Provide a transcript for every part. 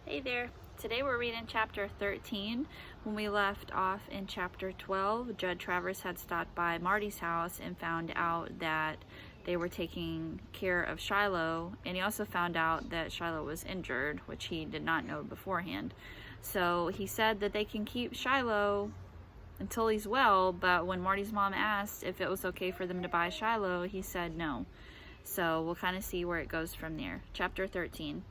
Hey there. Today we're reading chapter 13. When we left off in chapter 12, Judd Travers had stopped by Marty's house and found out that they were taking care of Shiloh, and he also found out that Shiloh was injured, which he did not know beforehand. So he said that they can keep Shiloh until he's well, but when Marty's mom asked if it was okay for them to buy Shiloh, he said no. So we'll kind of see where it goes from there. Chapter 13.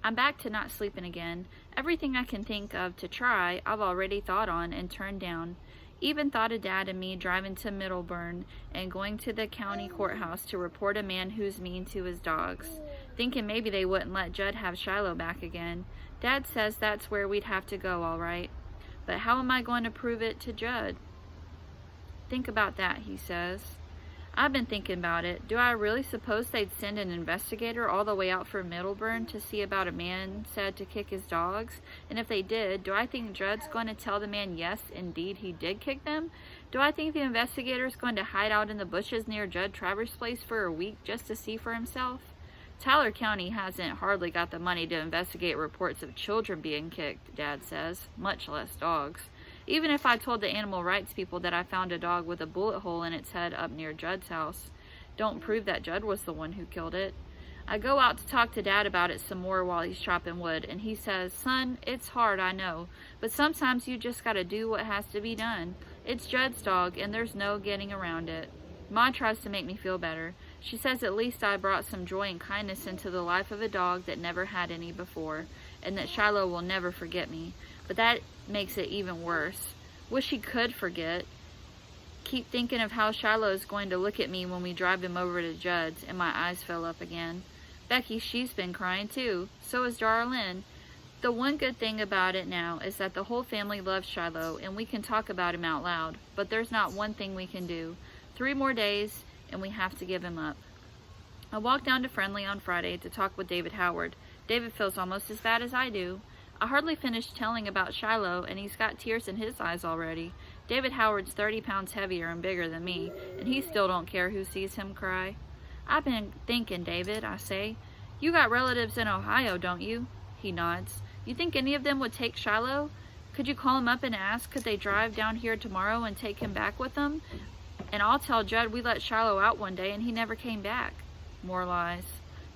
I'm back to not sleeping again. Everything I can think of to try, I've already thought on and turned down. Even thought of Dad and me driving to Middleburn and going to the county courthouse to report a man who's mean to his dogs. Thinking maybe they wouldn't let Judd have Shiloh back again. Dad says that's where we'd have to go, all right. But how am I going to prove it to Judd? Think about that, he says. I've been thinking about it. Do I really suppose they'd send an investigator all the way out from Middleburn to see about a man said to kick his dogs? And if they did, do I think Judd's going to tell the man yes, indeed he did kick them? Do I think the investigator's going to hide out in the bushes near Judd Travers' place for a week just to see for himself? Tyler County hasn't hardly got the money to investigate reports of children being kicked, Dad says, much less dogs. Even if I told the animal rights people that I found a dog with a bullet hole in its head up near Judd's house, don't prove that Judd was the one who killed it. I go out to talk to Dad about it some more while he's chopping wood, and he says, "Son, it's hard, I know, but sometimes you just gotta do what has to be done. It's Judd's dog, and there's no getting around it." Ma tries to make me feel better. She says at least I brought some joy and kindness into the life of a dog that never had any before, and that Shiloh will never forget me. But that makes it even worse. Wish he could forget. Keep thinking of how Shiloh is going to look at me when we drive him over to Judd's, and my eyes fill up again. Becky, she's been crying too. So has Darlene. The one good thing about it now is that the whole family loves Shiloh, and we can talk about him out loud. But there's not one thing we can do. 3 more days, and we have to give him up. I walked down to Friendly on Friday to talk with David Howard. David feels almost as bad as I do. I hardly finished telling about Shiloh, and he's got tears in his eyes already. David Howard's 30 pounds heavier and bigger than me, and he still don't care who sees him cry. I've been thinking, David, I say. You got relatives in Ohio, don't you? He nods. You think any of them would take Shiloh? Could you call him up and ask, could they drive down here tomorrow and take him back with them? And I'll tell Judd we let Shiloh out one day and he never came back. More lies.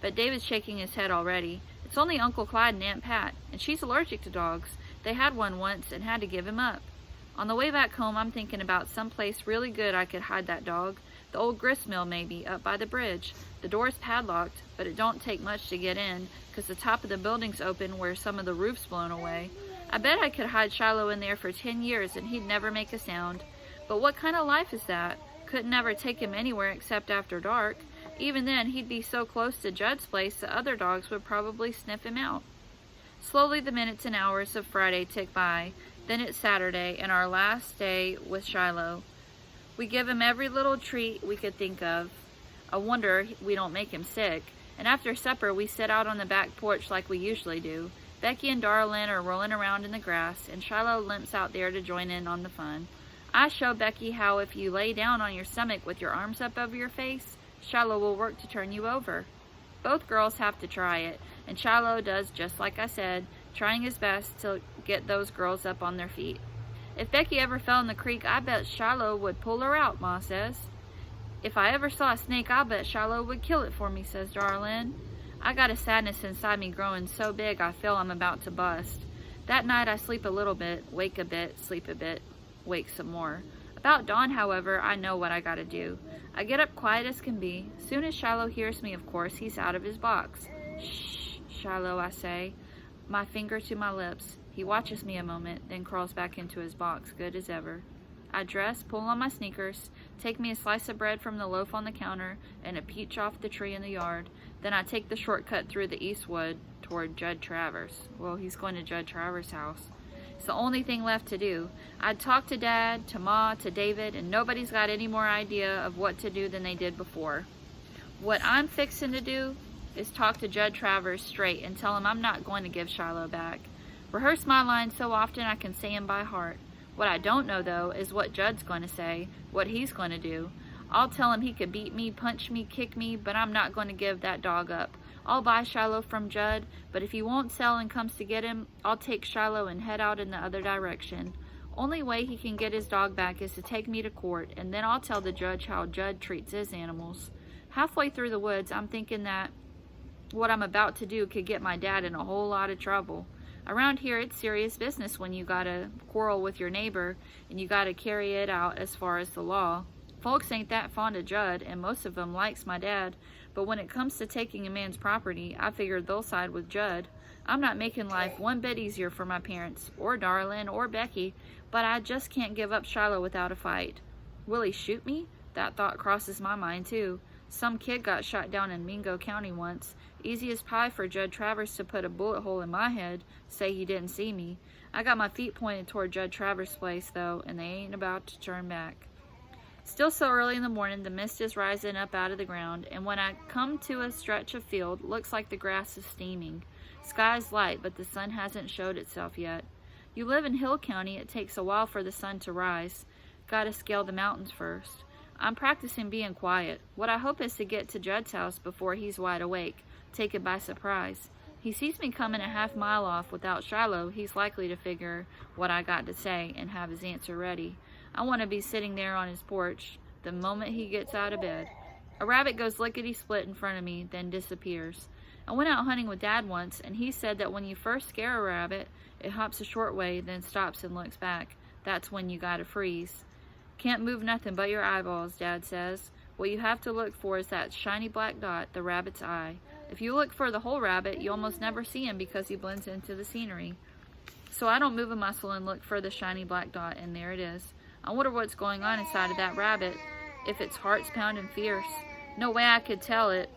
But David's shaking his head already. It's only Uncle Clyde and Aunt Pat, and she's allergic to dogs. They had one once and had to give him up. On the way back home, I'm thinking about some place really good I could hide that dog. The old grist mill, maybe, up by the bridge. The door's padlocked, but it don't take much to get in, 'cause the top of the building's open where some of the roof's blown away. I bet I could hide Shiloh in there for 10 years and he'd never make a sound. But what kind of life is that? Couldn't ever take him anywhere except after dark. Even then, he'd be so close to Judd's place the other dogs would probably sniff him out. Slowly the minutes and hours of Friday tick by. Then it's Saturday, and our last day with Shiloh. We give him every little treat we could think of. I wonder we don't make him sick. And after supper, we sit out on the back porch like we usually do. Becky and Darlene are rolling around in the grass, and Shiloh limps out there to join in on the fun. I show Becky how if you lay down on your stomach with your arms up over your face, Shiloh will work to turn you over. Both girls have to try it, and Shiloh does just like I said, trying his best to get those girls up on their feet. If Becky ever fell in the creek, I bet Shiloh would pull her out, Ma says. If I ever saw a snake, I'll bet Shiloh would kill it for me, says Darlene. I got a sadness inside me growing so big I feel I'm about to bust. That night I sleep a little bit, wake a bit, sleep a bit, wake some more. About dawn, however, I know what I gotta do. I get up quiet as can be. Soon as Shiloh hears me, of course, he's out of his box. Shh, Shiloh, I say, my finger to my lips. He watches me a moment, then crawls back into his box, good as ever. I dress, pull on my sneakers, take me a slice of bread from the loaf on the counter, and a peach off the tree in the yard. Then I take the shortcut through the east wood toward Judd Travers. Well, he's going to Judd Travers' house. It's the only thing left to do. I'd talked to Dad, to Ma, to David, and nobody's got any more idea of what to do than they did before. What I'm fixing to do is talk to Judd Travers straight and tell him I'm not going to give Shiloh back. Rehearse my lines so often I can say them by heart. What I don't know, though, is what Judd's going to say, what he's going to do. I'll tell him he could beat me, punch me, kick me, but I'm not going to give that dog up. I'll buy Shiloh from Judd, but if he won't sell and comes to get him, I'll take Shiloh and head out in the other direction. Only way he can get his dog back is to take me to court, and then I'll tell the judge how Judd treats his animals. Halfway through the woods, I'm thinking that what I'm about to do could get my dad in a whole lot of trouble. Around here, it's serious business when you gotta quarrel with your neighbor and you gotta carry it out as far as the law. Folks ain't that fond of Judd, and most of them likes my dad, but when it comes to taking a man's property, I figured they'll side with Judd. I'm not making life one bit easier for my parents, or Darlin, or Becky, but I just can't give up Shiloh without a fight. Will he shoot me? That thought crosses my mind too. Some kid got shot down in Mingo County once. Easy as pie for Judd Travers to put a bullet hole in my head, say he didn't see me. I got my feet pointed toward Judd Travers' place, though, and they ain't about to turn back. Still so early in the morning, the mist is rising up out of the ground, and when I come to a stretch of field, looks like the grass is steaming. Sky's light, but the sun hasn't showed itself yet. You live in Hill County, it takes a while for the sun to rise. Gotta scale the mountains first. I'm practicing being quiet. What I hope is to get to Judd's house before he's wide awake, taken by surprise. He sees me coming a half-mile off without Shiloh, he's likely to figure what I got to say and have his answer ready. I want to be sitting there on his porch the moment he gets out of bed. A rabbit goes lickety-split in front of me, then disappears. I went out hunting with Dad once, and he said that when you first scare a rabbit, it hops a short way, then stops and looks back. That's when you gotta freeze. Can't move nothing but your eyeballs, Dad says. What you have to look for is that shiny black dot, the rabbit's eye. If you look for the whole rabbit, you almost never see him because he blends into the scenery. So I don't move a muscle and look for the shiny black dot, and there it is. I wonder what's going on inside of that rabbit, if its heart's pounding fierce. No way I could tell it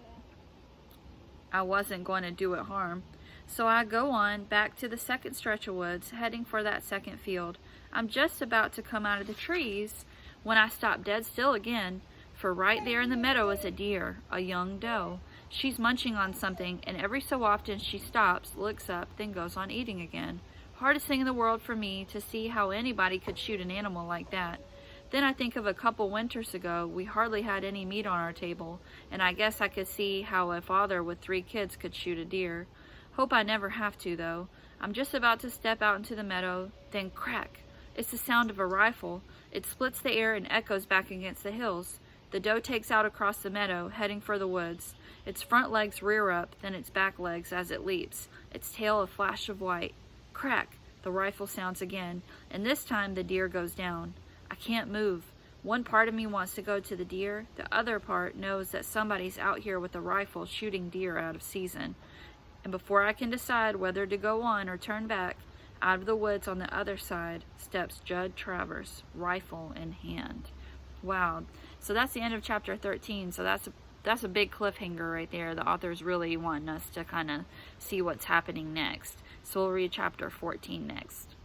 I wasn't going to do it harm. So I go on back to the second stretch of woods, heading for that second field. I'm just about to come out of the trees when I stop dead still again, for right there in the meadow is a deer, a young doe. She's munching on something, and every so often she stops, looks up, then goes on eating again. Hardest thing in the world for me to see how anybody could shoot an animal like that. Then I think of a couple winters ago, we hardly had any meat on our table, and I guess I could see how a father with 3 kids could shoot a deer. Hope I never have to, though. I'm just about to step out into the meadow, then crack. It's the sound of a rifle. It splits the air and echoes back against the hills. The doe takes out across the meadow, heading for the woods. Its front legs rear up, then its back legs as it leaps, its tail a flash of white. Crack! The rifle sounds again, and this time the deer goes down. I can't move. One part of me wants to go to the deer. The other part knows that somebody's out here with a rifle shooting deer out of season. And before I can decide whether to go on or turn back, out of the woods on the other side steps Judd Travers, rifle in hand. Wow. So that's the end of chapter 13. So that's a big cliffhanger right there. The author's really wanting us to kind of see what's happening next. So we'll read chapter 14 next.